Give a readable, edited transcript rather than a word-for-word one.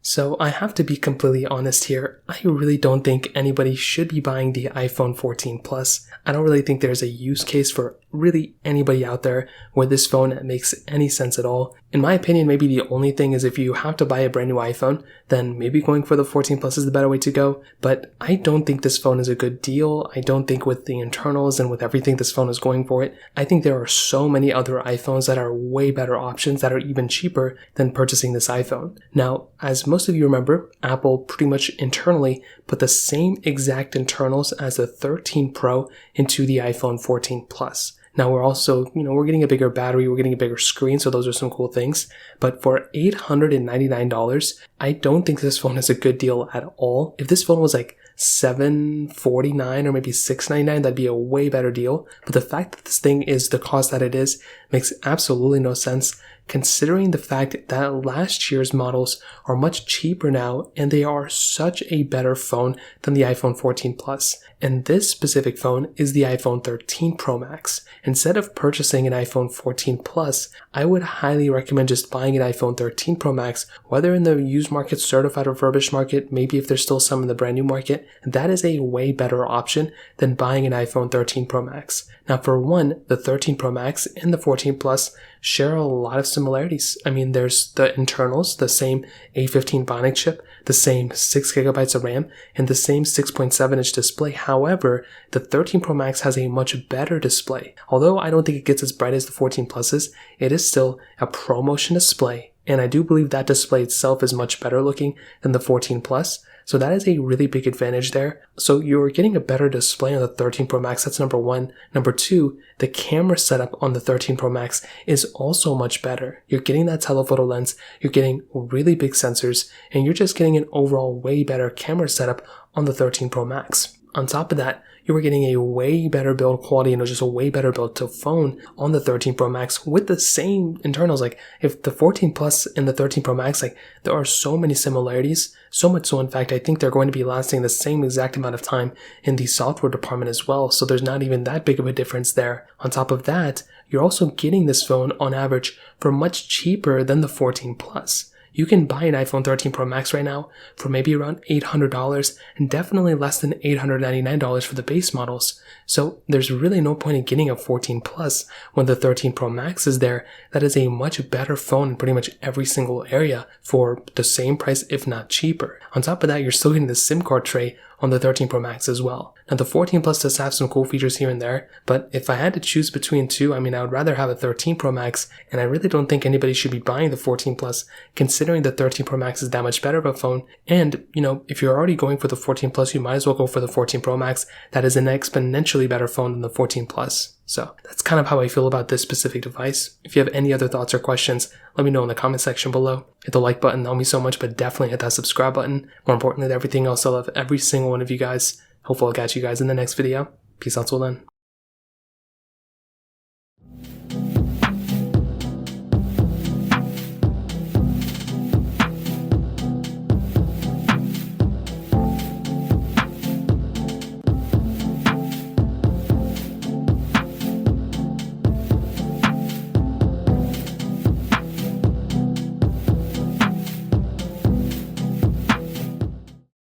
So I have to be completely honest here. I really don't think anybody should be buying the iPhone 14 Plus. I don't really think there's a use case for really anybody out there where this phone makes any sense at all. In my opinion, maybe the only thing is if you have to buy a brand new iPhone, then maybe going for the 14 Plus is the better way to go. But I don't think this phone is a good deal. I don't think with the internals and with everything this phone is going for it, I think there are so many other iPhones that are way better options that are even cheaper than purchasing this iPhone. Now, as most of you remember, Apple pretty much internally put the same exact internals as the 13 Pro into the iPhone 14 Plus. Now we're also, we're getting a bigger battery, we're getting a bigger screen, so those are some cool things. But for $899, I don't think this phone is a good deal at all. If this phone was like $749 or maybe $699, that'd be a way better deal. But the fact that this thing is the cost that it is makes absolutely no sense, considering the fact that last year's models are much cheaper now and they are such a better phone than the iPhone 14 Plus. And this specific phone is the iPhone 13 Pro Max. Instead of purchasing an iPhone 14 Plus, I would highly recommend just buying an iPhone 13 Pro Max, whether in the used market, certified or refurbished market, maybe if there's still some in the brand new market. That is a way better option than buying an iPhone 13 Pro Max. Now for one, the 13 Pro Max and the 14 Plus share a lot of similarities. I mean, there's the internals, the same A15 Bionic chip, the same 6GB of RAM, and the same 6.7-inch display. However, the 13 Pro Max has a much better display. Although I don't think it gets as bright as the 14 Pluses, it is still a ProMotion display, and I do believe that display itself is much better looking than the 14 Plus. So that is a really big advantage there. So you're getting a better display on the 13 Pro Max. That's number one. Number two, the camera setup on the 13 Pro Max is also much better. You're getting that telephoto lens, you're getting really big sensors, and you're just getting an overall way better camera setup on the 13 Pro Max. On top of that, you were getting a way better build quality and just a way better built to phone on the 13 Pro Max with the same internals. Like if the 14 Plus and the 13 Pro Max, like there are so many similarities, so much so in fact I think they're going to be lasting the same exact amount of time in the software department as well. So there's not even that big of a difference there. On top of that, you're also getting this phone on average for much cheaper than the 14 Plus. You can buy an iPhone 13 Pro Max right now for maybe around $800 and definitely less than $899 for the base models. So there's really no point in getting a 14 Plus when the 13 Pro Max is there. That is a much better phone in pretty much every single area for the same price, if not cheaper. On top of that, you're still getting the SIM card tray on the 13 Pro Max as well. Now the 14 Plus does have some cool features here and there, but if I had to choose between two, I would rather have a 13 Pro Max, and I really don't think anybody should be buying the 14 Plus considering the 13 Pro Max is that much better of a phone. And, if you're already going for the 14 Plus, you might as well go for the 14 Pro Max. That is an exponentially better phone than the 14 Plus. So that's kind of how I feel about this specific device. If you have any other thoughts or questions, let me know in the comment section below. Hit the like button, that helps me so much, but definitely hit that subscribe button. More importantly than everything else, I love every single one of you guys. Hopefully I'll catch you guys in the next video. Peace out till then.